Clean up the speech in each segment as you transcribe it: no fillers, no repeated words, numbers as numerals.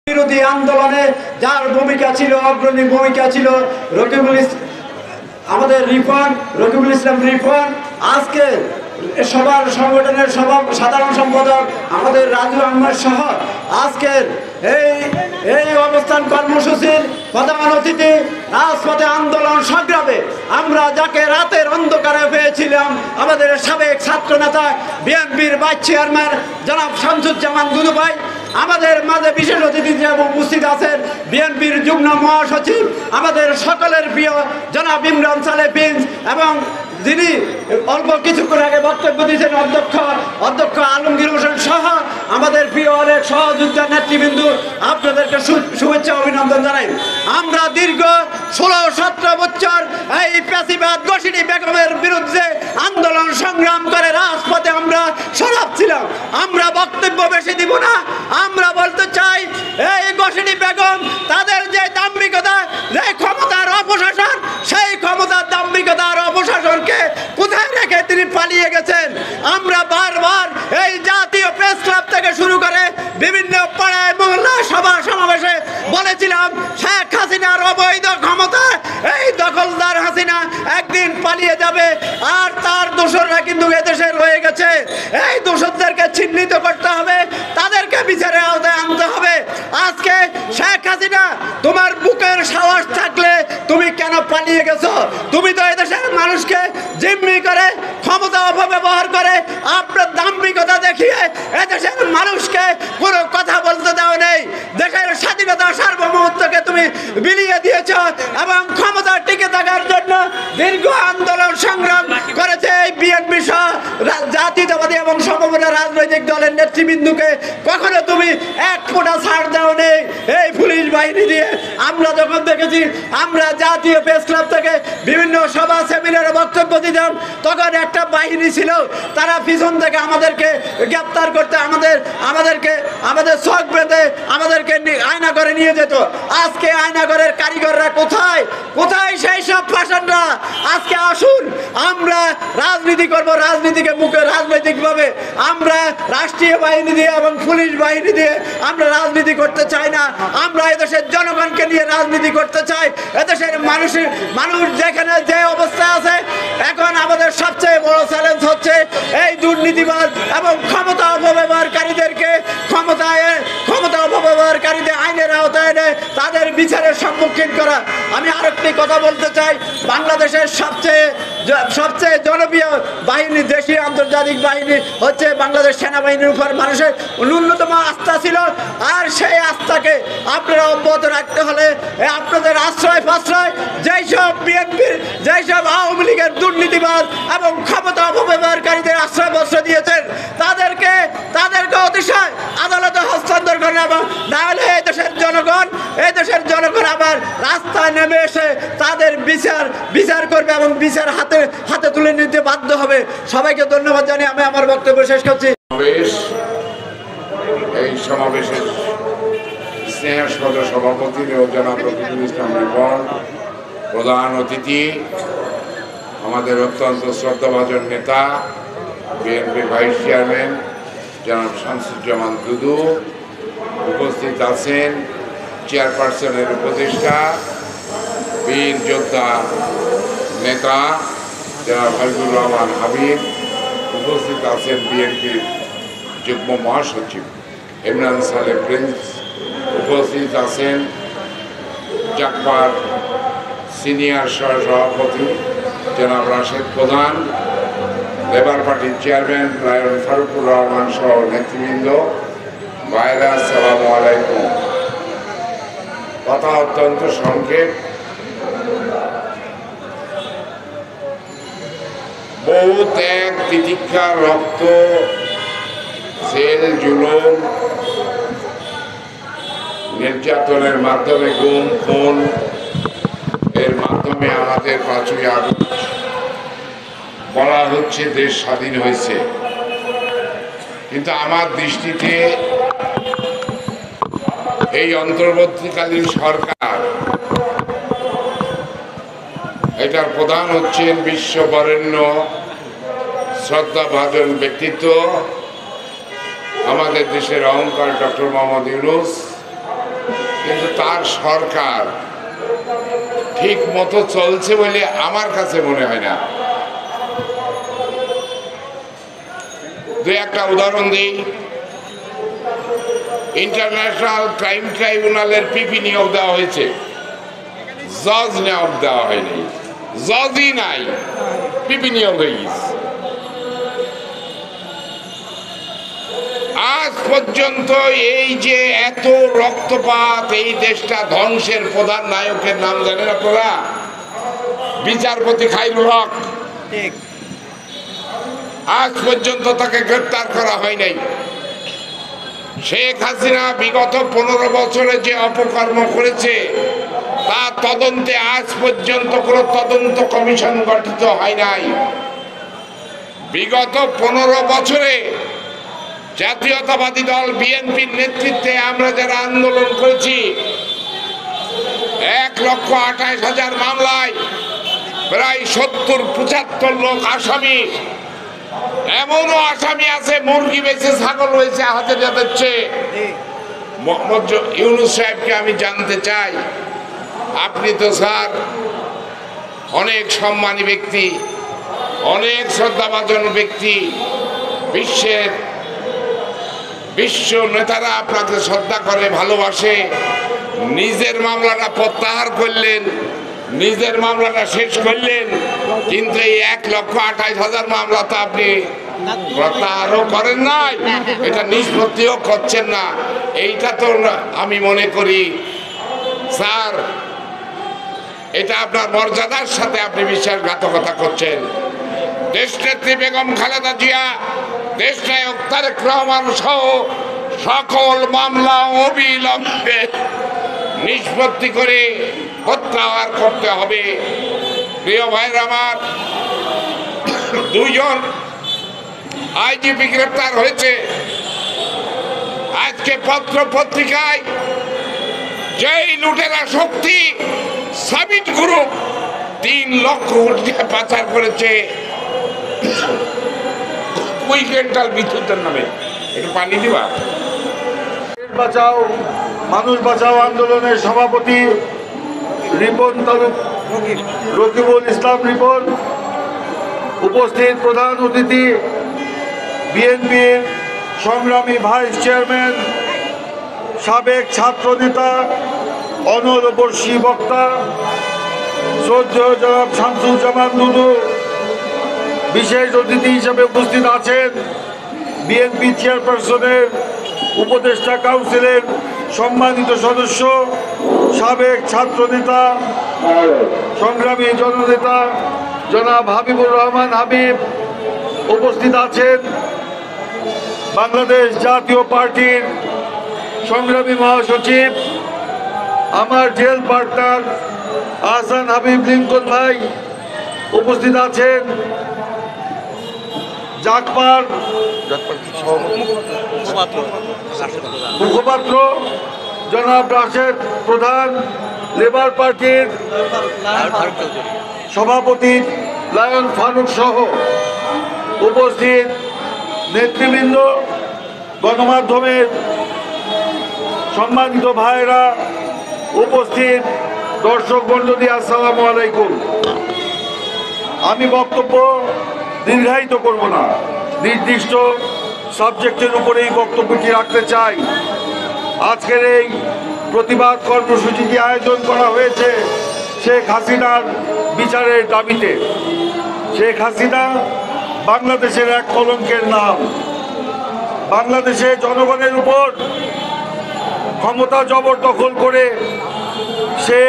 বিরোধী আন্দোলনে যার ভূমিকা ছিল, অগ্রণী ভূমিকা ছিল আমাদের রকিবুল ইসলাম রিফন, আজকে সবার সংগঠনের সাধারণ সম্পাদক আমাদের রাজু আহমেদ সহ আজকের এই অবস্থান কর্মসূচির প্রধান অতিথি, রাজপথে আন্দোলন সংগ্রামে আমরা যাকে রাতের অন্ধকারে পেয়েছিলাম, আমাদের সাবেক ছাত্র নেতা বিএনপির ভাইস চেয়ারম্যান জনাব শামসুজ্জামান দুদু ভাই, আমাদের মাঝে বিশেষ অতিথি হিসেবে উপস্থিত আছেন বিএনপির যুগ্ম মহাসচিব আমাদের সকলের প্রিয় জনাব ইমরান সালে প্রিন্স, এবং যিনি অল্প কিছুক্ষণ আগে বক্তব্য দিয়েছেন অধ্যক্ষ আলমগীর হোসেন সহ আমাদের প্রিয় অনেক সহযোদ্ধা নেতৃবৃন্দ, আপনাদেরকে শুভেচ্ছা অভিনন্দন জানাই। আমরা দীর্ঘ 16-17 বছর এই প্যাসিবাদ গসিনী বেগমের বিরুদ্ধে আন্দোলন সংগ্রাম করে রাজপথে আমরা সরব ছিলাম। আমরা বক্তব্য বেশি দিব না, আমরা বলতে চাই এই গসিনী বেগম তাদের যে দাম্ভিকতা, যে ক্ষমতার অপশাসন, সেই ক্ষমতার দাম্ভিকতার অপশাসনকে কোথায় রেখে তিনি পালিয়ে গেছেন। আমরা বারবার এই জাতীয় প্রেস ক্লাব থেকে শুরু করে বিভিন্ন পাড়ায় মহল্লায় সভা সমাবেশে বলেছিলাম, শেখ হাসিনার অবৈধ ক্ষমতা, এই দখলদার হাসিনা একদিন পালিয়ে যাবে, আর তার দোসররা কিন্তু এদেশে রয়ে গেছে। এই দোসরদেরকে চিহ্নিত করতে হবে, তাদেরকে বিচারের আওতায় আনতে হবে। আজকে শেখ হাসিনা, তোমার বুকের সাহস থাকলে তুমি কেন পালিয়ে গেছো? তুমি তো এদেশের মানুষকে জিম্মি করে, ক্ষমতা অপব্যবহার করে, আপনার দাম্ভিকতা দেখিয়ে এদেশের মানুষকে কোনো কথা বলতে দাও নেই। দেশের স্বাধীনতা সার্বভৌমত্বকে তুমি বিলিয়ে দিয়েছ এবং ক্ষমতা টিকে থাকার জন্য দীর্ঘ আন্দোলন সংগ্রাম করেছে এই বিএনপি সহ জাতীয়তাবাদী এবং সমমনা রাজনৈতিক দলের নেতৃবৃন্দকে। কখনো তুমি এক ফোঁটা ছাড় দাও নেই এই পুলিশ বাহিনী দিয়ে। আমরা যখন দেখেছি, আমরা জাতীয় প্রেস ক্লাব থেকে বিভিন্ন সভা সেমিনারে বক্তব্য দিতাম, তখন একটা বাহিনী ছিল, তারা পিছন থেকে আমাদেরকে গ্রেপ্তার করতে, আমাদের চোখ বেঁধে আমাদেরকে আয়না করে নিয়ে যেত। আজকে আয়নাঘরের কারিগররা কোথায়? কোথায় সেই সব ফাঁসানরা? আজকে আসুন আমরা রাজনীতি করব, রাজনীতিকে মুখে রাজনৈতিকভাবে আমরা রাষ্ট্রীয় বাহিনী দিয়ে এবং পুলিশ বাহিনী দিয়ে আমরা রাজনীতি করতে চাই না। আমরা এদেশের জনগণকে নিয়ে রাজনীতি করতে চাই। এদেশের মানুষ যেখানে যে অবস্থা আছে, এখন আমাদের সবচেয়ে বড় চ্যালেঞ্জ হচ্ছে এই দুর্নীতিবাদ এবং ক্ষমতা অপব্যবহারকারীদেরকে ক্ষমতা অপব্যবহারকারীদের আইনের আওতায় এনে তাদের বিচারের সম্মুখীন করা। আমি আরেকটি কথা বলতে চাই, বাংলাদেশের সবচেয়ে জনপ্রিয় বাহিনী, দেশীয় আন্তর্জাতিক বাহিনী হচ্ছে বাংলাদেশ সেনাবাহিনীর উপর মানুষের ন্যূনতম আস্থা ছিল, আর সেই আস্থাকে আপনারা অব্যাহত রাখতে হলে আপনাদের আশ্রয় ফাশ্রয় যেসব বিএনপির, যেসব আওয়ামী লীগের দুর্নীতিবাদ এবং ক্ষমতা অপব্যবহারকারীদের আশ্রয় বস্ত্র দিয়েছেন, তাদেরকে অতিশয় আদালতে হস্তান্তর করে, এবং না হলে এই দেশের জনগণ আবার রাস্তায় নেমে এসে তাদের বিচার করবে এবং বিচার হাতে তুলে নিতে বাধ্য হবে। সবাইকে ধন্যবাদ জানিয়ে আমি আমার বক্তব্য শেষ করছি। এই সমাবেশের স্নেহাস্পদ সভাপতি জনাব রকিবুল ইসলাম রিফন, প্রধান অতিথি আমাদের অত্যন্ত শ্রদ্ধাভাজন নেতা বিএনপির ভাইস চেয়ারম্যান জনাব শামসুজ্জামান দুদু, উপস্থিত আছেন চেয়ারপারসনের উপদেষ্টা, বীর যোদ্ধা নেতা জনাব হাবিবুর রহমান হাবিব, উপস্থিত আছেন বিএনপির যুগ্ম মহাসচিব ইমরান সালে প্রিন্স, উপস্থিত আছেন জাকপার সিনিয়র সহসভাপতি জনাব রাশেদ প্রধান, লেবার পার্টির চেয়ারম্যান নায়ক ফারুকুর রহমান সহ নেতৃবৃন্দ, ভাইরা আসসালামু আলাইকুম। কথা অত্যন্ত সংক্ষেপ। বহু ত্যাগ, তিতিক্ষা, রক্ত, জেল, জুলুম, নির্যাতনের মাধ্যমে, গুম খুন এর মাধ্যমে আমাদের 5ই আগস্ট বলা হচ্ছে দেশ স্বাধীন হয়েছে, কিন্তু আমার দৃষ্টিতে এই অন্তর্বর্তীকালীন সরকার, এটার প্রধান হচ্ছেন বিশ্ববরেণ্য শ্রদ্ধাভাজন ব্যক্তিত্ব আমাদের দেশের অহংকার ডক্টর মোহাম্মদ ইউনূস, আপনার সরকার ঠিক মতো চলছে বলে আমার কাছে মনে হয় না। দু একটা উদাহরণ দিই। ইন্টারন্যাশনাল ক্রাইম ট্রাইব্যুনালের পিপি নিয়োগ দেওয়া হয়েছে, জজ নিয়োগ দেওয়া হয়নি। জজই নাই, পিপি নিয়োগ হয়ে গেছে। আজ পর্যন্ত এই যে এত রক্তপাত, এই দেশটা ধ্বংসের প্রধান নায়কের নাম জানেন আপনারা? বিচারপতি খায়রুল হক। আজ পর্যন্ত তাকে গ্রেপ্তার করা হয় নাই। শেখ হাসিনা বিগত 15 বছরে যে অপকর্ম করেছে তার তদন্তে আজ পর্যন্ত কোনো তদন্ত কমিশন গঠিত হয় নাই। বিগত 15 বছরে জাতীয়তাবাদী দল বিএনপির নেতৃত্বে আমরা যারা আন্দোলন করেছি, 1,28,000 মামলায় প্রায় 70-75 লোক আসামি। এমনও আসামি আছে মুরগি বেচে, ছাগল বেচে হাজিরা দিচ্ছে। মোহাম্মদ ইউনূস সাহেবকে আমি জানতে চাই, আপনি তো স্যার অনেক সম্মানী ব্যক্তি, অনেক শ্রদ্ধাভাজন ব্যক্তি, বিশ্ব নেতারা আপনাকে শ্রদ্ধা করে, ভালোবাসে। নিজের মামলাটা প্রত্যাহার করলেন, নিজের মামলাটা শেষ করলেন, কিন্তু এই 1,28,000 মামলা তো আপনি প্রত্যাহারও করেন নাই, এটা নিষ্পত্তিও করছেন না। এইটা তো আমি মনে করি স্যার, এটা আপনার মর্যাদার সাথে আপনি বিশ্বাসঘাতকতা করছেন। দেশনেত্রী বেগম খালেদা জিয়া, দেশনায়ক তারেক রহমান সহ সকল মামলা অবিলম্বে নিষ্পত্তি করে প্রত্যাহার করতে হবে। প্রিয় ভাইরা আমার, 2 জন আইজিপি গ্রেপ্তার হয়েছে। আজকে পত্র পত্রিকায় যেই লুটেরা শক্তি সাবিট গ্রুপ 3 লক্ষ কোটি পাচার করেছে কুইন্টাল বিদ্যুতের নামে। একটু পানি দিবা। বাঁচাও মানুষ বাঁচাও আন্দোলনের সভাপতি রিপন তালুক রকিবুল ইসলাম রিপন, উপস্থিত প্রধান অতিথি বিএনপির সংগ্রামী ভাইস চেয়ারম্যান, সাবেক ছাত্রনেতা, অনরবর্ষী বক্তা শ্রদ্ধেয় জনাব শামসুজ্জামান দুদু, বিশেষ অতিথি হিসেবে উপস্থিত আছেন বিএনপি চেয়ারপারসনের উপদেষ্টা কাউন্সিলের সম্মানিত সদস্য, সাবেক ছাত্রনেতা, সংগ্রামী জননেতা জনাব হাবিবুর রহমান হাবিব, উপস্থিত আছেন বাংলাদেশ জাতীয় পার্টির সংগ্রামী মহাসচিব, আমার jail partner Ahsan Habib Lincoln ভাই, উপস্থিত আছেন জাকপার মুখপাত্র জনাব রাশেদ প্রধান, লেবার পার্টির সভাপতি লায়ন ফারুক সহ উপস্থিত নেতৃবৃন্দ, গণমাধ্যমের সম্মানিত ভাইরা, উপস্থিত দর্শক মণ্ডলী, আসসালামু আলাইকুম। আমি বক্তব্য দীর্ঘায়িত করব না, নির্দিষ্ট সাবজেক্টের উপরেই বক্তব্যটি রাখতে চাই। আজকের এই প্রতিবাদ কর্মসূচিটি আয়োজন করা হয়েছে শেখ হাসিনার বিচারের দাবিতে। শেখ হাসিনা বাংলাদেশের এক কলঙ্কের নাম। বাংলাদেশে জনগণের উপর ক্ষমতা জবরদখল করে সে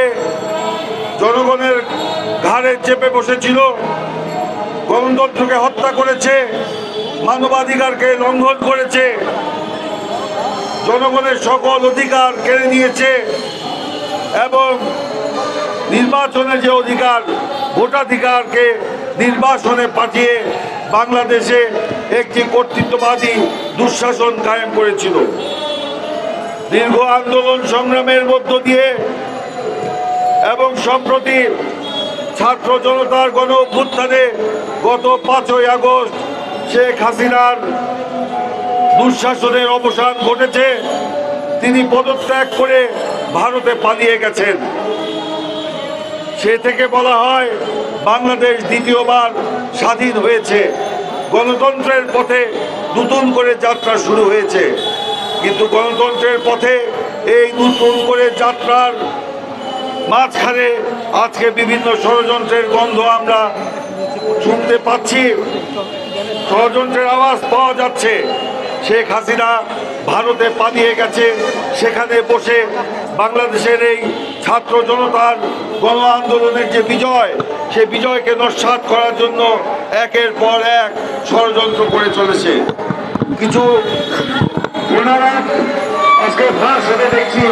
জনগণের ঘাড়ে চেপে বসেছিল, গণতন্ত্রকে হত্যা করেছে, মানবাধিকারকে লঙ্ঘন করেছে, জনগণের সকল অধিকার কেড়ে নিয়েছে এবং নির্বাচনের যে অধিকার, ভোটাধিকারকে নির্বাচনে পাঠিয়ে বাংলাদেশে একটি কর্তৃত্ববাদী দুঃশাসন কায়েম করেছিল। দীর্ঘ আন্দোলন সংগ্রামের মধ্য দিয়ে এবং সম্প্রতি ছাত্র জনতার গণ অভ্যুত্থানে গত 5ই আগস্ট শেখ হাসিনার দুঃশাসনের অবসান ঘটেছে। তিনি পদত্যাগ করে ভারতে পালিয়ে গেছেন। সে থেকে বলা হয় বাংলাদেশ দ্বিতীয়বার স্বাধীন হয়েছে, গণতন্ত্রের পথে নতুন করে যাত্রা শুরু হয়েছে। কিন্তু গণতন্ত্রের পথে এই নতুন করে যাত্রার মাঝখানে আজকে বিভিন্ন ষড়যন্ত্রের গন্ধ আমরা শুনতে পাচ্ছি, ষড়যন্ত্রের আওয়াজ পাওয়া যাচ্ছে। শেখ হাসিনা ভারতে পালিয়ে গেছে, সেখানে বসে বাংলাদেশের এই ছাত্র জনতার গণ আন্দোলনের যে বিজয়, সে বিজয়কে নস্যাৎ করার জন্য একের পর এক ষড়যন্ত্র করে চলেছে। কিছু ওনারা আজকে ফাঁস হতে দেখছি,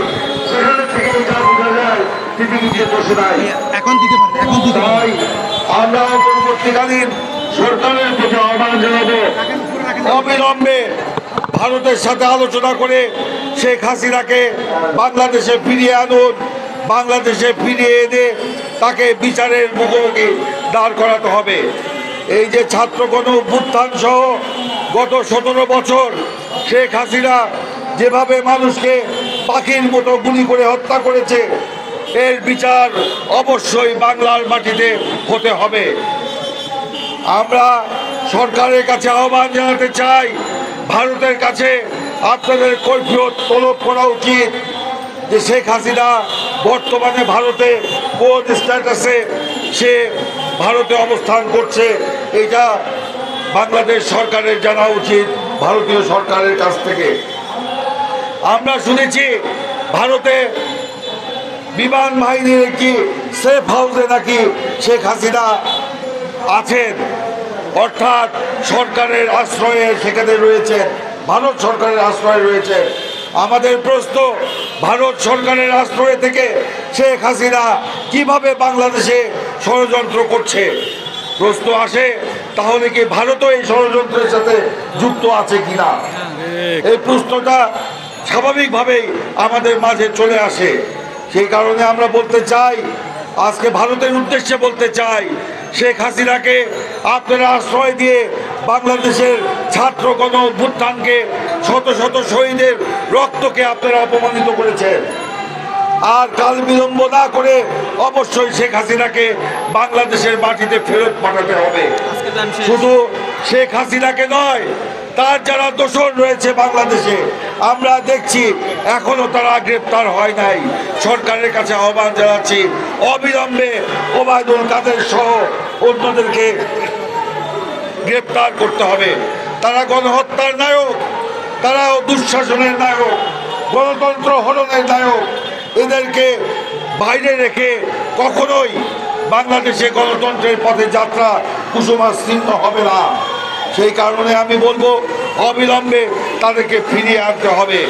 সেখানে থেকে যা বোঝা যায় তিনি কিছু বসে নাই। এখন দিতে পারে, তাই আমরা পরবর্তীকালীন সরকারের প্রতি আহ্বান জানাবো, অবিলম্বে ভারতের সাথে আলোচনা করে শেখ হাসিনাকে বাংলাদেশে ফিরিয়ে আনুন। বাংলাদেশে ফিরিয়ে এনে তাকে বিচারের মুখোমুখি দাঁড় করাতে হবে। এই যে ছাত্র গণ অভ্যুত্থান সহ গত 17 বছর শেখ হাসিনা যেভাবে মানুষকে পাখির মতো গুলি করে হত্যা করেছে, এর বিচার অবশ্যই বাংলার মাটিতে হতে হবে। আমরা সরকারের কাছে আহ্বান জানাতে চাই, ভারতের কাছে আপনাদের কৈফিয়ত তলব করা উচিত যে শেখ হাসিনা বর্তমানে ভারতে কোন স্ট্যাটাসে সে ভারতে অবস্থান করছে, এটা বাংলাদেশ সরকারের জানা উচিত ভারতীয় সরকারের কাছ থেকে। আমরা শুনেছি ভারতে বিমান বাহিনীর একটি সেফ হাউসে নাকি শেখ হাসিনা আছেন, অর্থাৎ সরকারের আশ্রয়ে সেখানে রয়েছে, ভারত সরকারের আশ্রয়ে রয়েছে। আমাদের প্রশ্ন, ভারত সরকারের আশ্রয় থেকে শেখ হাসিনা কিভাবে বাংলাদেশে ষড়যন্ত্র করছে? প্রশ্ন আসে, তাহলে কি ভারতও এই ষড়যন্ত্রের সাথে যুক্ত আছে কিনা? এই প্রশ্নটা স্বাভাবিকভাবেই আমাদের মাঝে চলে আসে। সেই কারণে আমরা বলতে চাই, আজকে ভারতের উদ্দেশ্যে বলতে চাই, শেখ হাসিনাকে আপনারা আশ্রয় দিয়ে বাংলাদেশের ছাত্র গণ অভ্যুত্থানকে, শত শত শহীদের রক্তকে আপনারা অপমানিত করেছেন। আর কাল বিলম্ব না করে অবশ্যই শেখ হাসিনাকে বাংলাদেশের মাটিতে ফেরত পাঠাতে হবে। শুধু শেখ হাসিনাকে নয়, তার যারা দোষর রয়েছে বাংলাদেশে, আমরা দেখছি এখনো তারা গ্রেপ্তার হয় নাই। সরকারের কাছে আহ্বান জানাচ্ছি, অবিলম্বে ওবায়দুল কাদের সহ অন্যদেরকে গ্রেপ্তার করতে হবে। তারা গণহত্যার নায়ক, তারাও দুঃশাসনের নায়ক, গণতন্ত্র হরণের নায়ক। এদেরকে বাইরে রেখে কখনোই বাংলাদেশে গণতন্ত্রের পথে যাত্রা কুসুমাচ্ছন্ন হবে না। সেই কারণে আমি বলবো, অবিলম্বে তাদেরকে ফিরিয়ে আনতে হবে।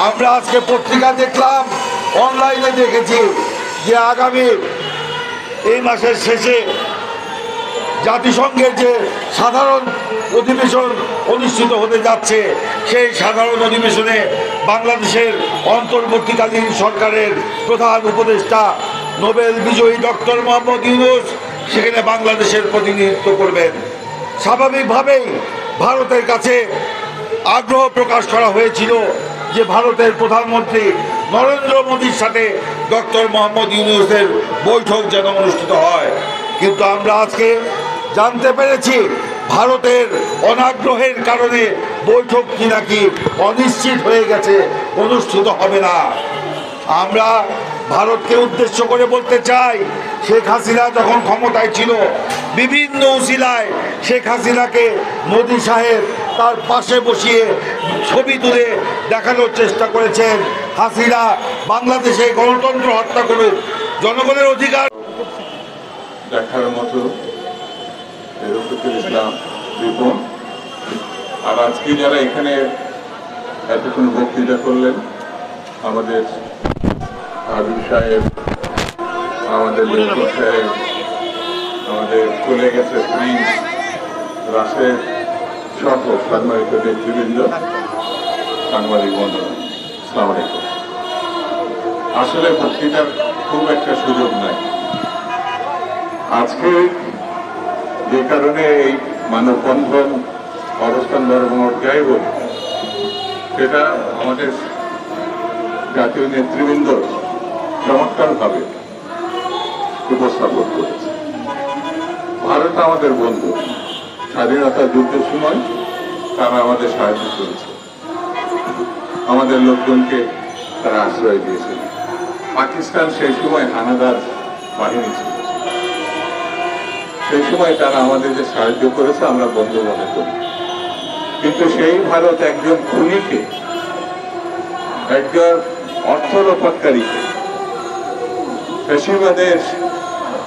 আমরা আজকে পত্রিকা দেখলাম, অনলাইনে দেখেছি যে আগামী এই মাসের শেষে জাতিসংঘের যে সাধারণ অধিবেশন অনুষ্ঠিত হতে যাচ্ছে, সেই সাধারণ অধিবেশনে বাংলাদেশের অন্তর্বর্তীকালীন সরকারের প্রধান উপদেষ্টা নোবেল বিজয়ী ডক্টর মোহাম্মদ ইউনূস সেখানে বাংলাদেশের প্রতিনিধিত্ব করবেন। স্বাভাবিকভাবেই ভারতের কাছে আগ্রহ প্রকাশ করা হয়েছিল যে ভারতের প্রধানমন্ত্রী নরেন্দ্র মোদীর সাথে ডক্টর মোহাম্মদ ইউনূসের বৈঠক যেন অনুষ্ঠিত হয়। কিন্তু আমরা আজকে জানতে পেরেছি ভারতের অনাগ্রহের কারণে বৈঠকটি নাকি অনিশ্চিত হয়ে গেছে, অনুষ্ঠিত হবে না। আমরা ভারতকে উদ্দেশ্য করে বলতে চাই, শেখ হাসিনা যখন ক্ষমতায় ছিল, বিভিন্ন উসিলায় শেখ হাসিনাকে মোদী সাহেব তার পাশে বসিয়ে ছবি তুলে দেখানোর চেষ্টা করেছেন হাসিনা বাংলাদেশে গণতন্ত্র হত্যা করুক, জনগণের অধিকার দেখার মতো রফিকুল ইসলাম রিপন। আর আজকে যারা এখানে এতক্ষণ বক্তৃতা করলেন, আমাদের হাবিব সাহেব, আমাদের লেখক সাহেব, আমাদের চলে গেছে প্রিন্স, রাশেদ সহ সম্মানিত নেতৃবৃন্দ, সাংবাদিক বন্ধুরা, আসসালামু আলাইকুম। আসলে বক্তৃতার খুব একটা সুযোগ নাই আজকে, যে কারণে এই মানববন্ধন অবস্থান ধর্ম যাই বলি, সেটা আমাদের জাতীয় নেতৃবৃন্দ চমৎকারভাবে উপস্থাপন করেছে। ভারত আমাদের বন্ধু, স্বাধীনতা যুদ্ধের সময় তারা আমাদের সাহায্য করেছে, আমাদের লোকজনকে তারা আশ্রয় দিয়েছিল। পাকিস্তান সেই সময় হানাদার বাহিনী ছিল, সেই সময় তারা আমাদের যে সাহায্য করেছে আমরা বন্ধু মনে করি। কিন্তু সেই ভারত একজন খুনিকে, একজন অর্থ লোপাটকারীকে, ফ্যাসিবাদের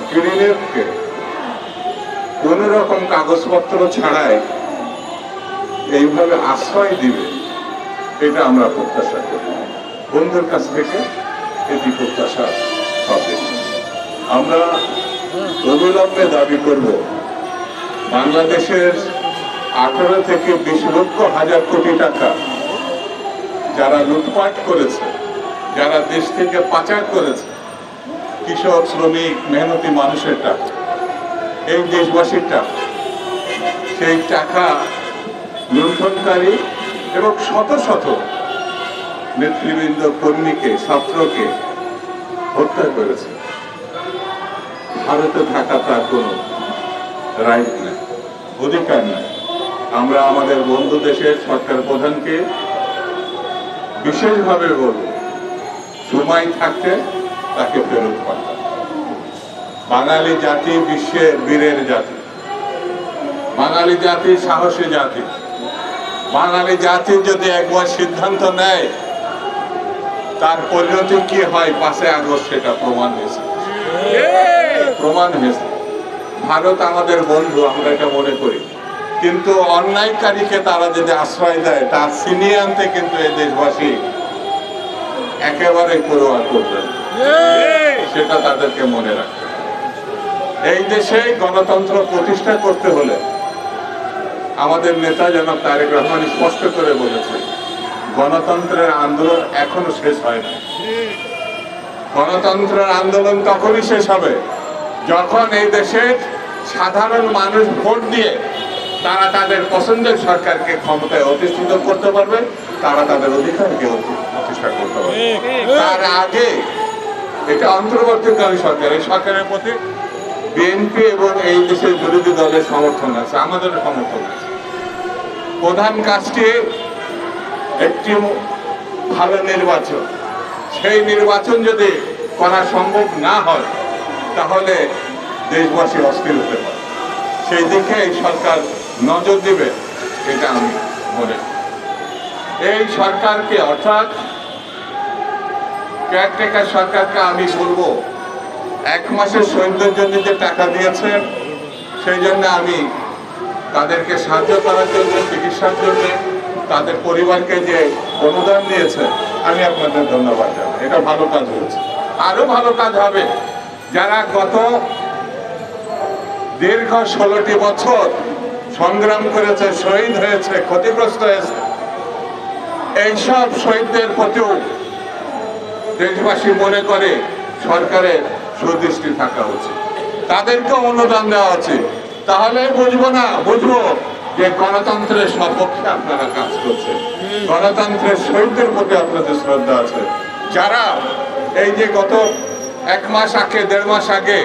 ক্রিমিনালকে কোন রকম কাগজপত্র ছাড়াই এইভাবে আশ্রয় দিবে, এটা আমরা প্রত্যাশা করি। বন্ধুর কাছ থেকে এটি প্রত্যাশা হবে। আমরা অবিলম্বে দাবি করব, বাংলাদেশের 18 থেকে 20 লক্ষ হাজার কোটি টাকা যারা লুটপাট করেছে, যারা দেশ থেকে পাচার করেছে, কৃষক, শ্রমিক, মেহনতি মানুষের টাকা, এই দেশবাসীর টাকা, সেই টাকা লুণ্ঠনকারী এবং শত শত নেতৃবৃন্দ, কর্মীকে, ছাত্রকে হত্যা করেছে। ভারতে থাকা তার কোনো রাইট নেই, অধিকার নেই। আমরা আমাদের বন্ধু দেশের সরকার প্রধানকে বিশেষভাবে বলব, সময় থাকতে তাকে ফেরত পাঠান। বাঙালি জাতি বিশ্বের বীরের জাতি, বাঙালি জাতি সাহসী জাতি। বাঙালি জাতি যদি একবার সিদ্ধান্ত নেয়, তার পরিণতি কি হয় 5 আগস্ট সেটা প্রমাণ হয়েছে। ভারত আমাদের বন্ধু, আমরা এটা মনে করি, কিন্তু অন্যায়কারীকে তারা যদি আশ্রয় দেয়, তার ছিনিয়ে আনতে কিন্তু এই দেশবাসী একেবারে পরোয়া করবে, সেটা তাদেরকে মনে রাখতে। এই দেশে গণতন্ত্র প্রতিষ্ঠা করতে হলে আমাদের নেতা জনাব তারেক রহমান স্পষ্ট করে বলেছে, গণতন্ত্রের আন্দোলন এখনো শেষ হয় না। গণতন্ত্রের আন্দোলন তখনই শেষ হবে যখন এই দেশের সাধারণ মানুষ ভোট দিয়ে তারা তাদের পছন্দের সরকারকে ক্ষমতায় অধিষ্ঠিত করতে পারবে, তারা তাদের অধিকারকে প্রতিষ্ঠা করতে পারবে। তার আগে এটা অন্তর্বর্তীকালীন সরকার, এই সরকারের প্রতি বিএনপি এবং এই দেশের বিরোধী দলের সমর্থন আছে, আমাদেরও সমর্থন আছে। প্রধান কাজটি একটি ভালো নির্বাচন। সেই নির্বাচন যদি করা সম্ভব না হয়, তাহলে দেশবাসী অস্থির হতে পারে। সেই দিকে এই সরকার নজর দিবে, এটা আমি মনে করি। এই সরকারকে, অর্থাৎ কেয়ারটেকার সরকারকে আমি বলবো, 1 মাসের শহীদদের জন্য যে টাকা দিয়েছেন, সেই জন্য আমি তাদেরকে সাহায্য করার জন্য, চিকিৎসার জন্য, তাদের পরিবারকে যে অনুদান দিয়েছে, আমি আপনাদের ধন্যবাদ জানাই। এটা ভালো কাজ হয়েছে, আরো ভালো কাজ হবে। যারা গত দীর্ঘ 16টি বছর সংগ্রাম করেছে, শহীদ হয়েছে, ক্ষতিগ্রস্ত হয়েছে, এইসব শহীদদের প্রতিও দেশবাসী মনে করে সরকারের সুদৃষ্টি থাকা উচিত, তাদেরকে অনুদান দেওয়া উচিত। তাহলে বুঝবো যে গণতন্ত্রের সপক্ষে আপনারা কাজ করছেন, গণতন্ত্রের শহীদদের প্রতি আপনাদের শ্রদ্ধা আছে। যারা এই যে গত 1 মাস আগে, 1.5 মাস আগে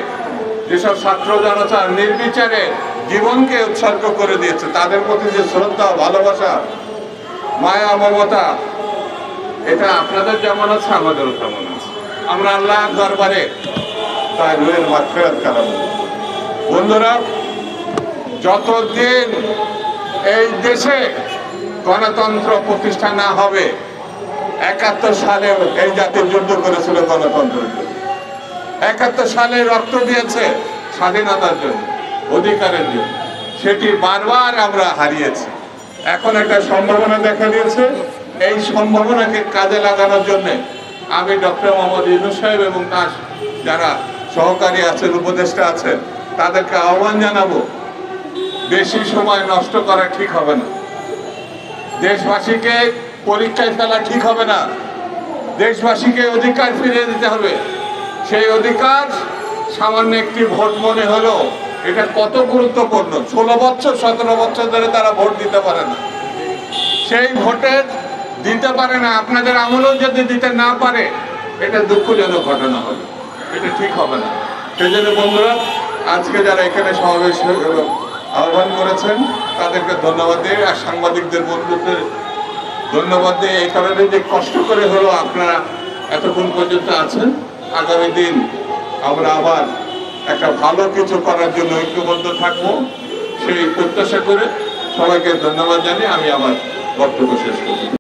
যেসব ছাত্র জনতা নির্বিচারে জীবনকে উৎসর্গ করে দিয়েছে, তাদের প্রতি যে শ্রদ্ধা, ভালোবাসা, মায়া, মমতা, এটা আপনাদের যেমন আছে, আমাদেরও তেমন আছে। আমরা আল্লাহর দরবারে তাই রুহের মাগফিরাত কামনা করি। বন্ধুরা, যতদিন এই দেশে গণতন্ত্র প্রতিষ্ঠা না হবে, 71 সালে এই জাতির যুদ্ধ করেছিল গণতন্ত্রের জন্য, 71 সালে রক্ত দিয়েছে স্বাধীনতার জন্য, অধিকারের জন্য, সেটি বারবার আমরা হারিয়েছি। এখন একটা সম্ভাবনা দেখা দিয়েছে, এই সম্ভাবনাকে কাজে লাগানোর জন্য আমি ডক্টর মোহাম্মদ ইউনূস সাহেব এবং তার যারা সহকারী আছেন, উপদেষ্টা আছেন, তাদেরকে আহ্বান জানাবো, বেশি সময় নষ্ট করা ঠিক হবে না। দেশবাসীকে পরীক্ষায় ফেলা ঠিক হবে না। দেশবাসীকে অধিকার ফিরিয়ে দিতে হবে। সেই অধিকার সামান্য একটি ভোট মনে হলো, এটা কত গুরুত্বপূর্ণ। 16 বছর 17 বছর ধরে তারা ভোট দিতে পারে না। সেই ভোটের দিতে পারে না, আপনাদের আমলেও যদি দিতে না পারে, এটা দুঃখজনক ঘটনা হবে, এটা ঠিক হবে না। সেই জন্য বন্ধুরা, আজকে যারা এখানে সমাবেশ আহ্বান করেছেন তাদেরকে ধন্যবাদ দিয়ে, আর সাংবাদিকদের বন্ধুদের ধন্যবাদ দিয়ে, এই কারণে যে কষ্ট করে হলো আপনারা এতক্ষণ পর্যন্ত আছেন। আগামী দিন আমরা আবার একটা ভালো কিছু করার জন্য ঐক্যবদ্ধ থাকবো, সেই প্রত্যাশা করে সবাইকে ধন্যবাদ জানিয়ে আমি আমার বক্তব্য শেষ করছি।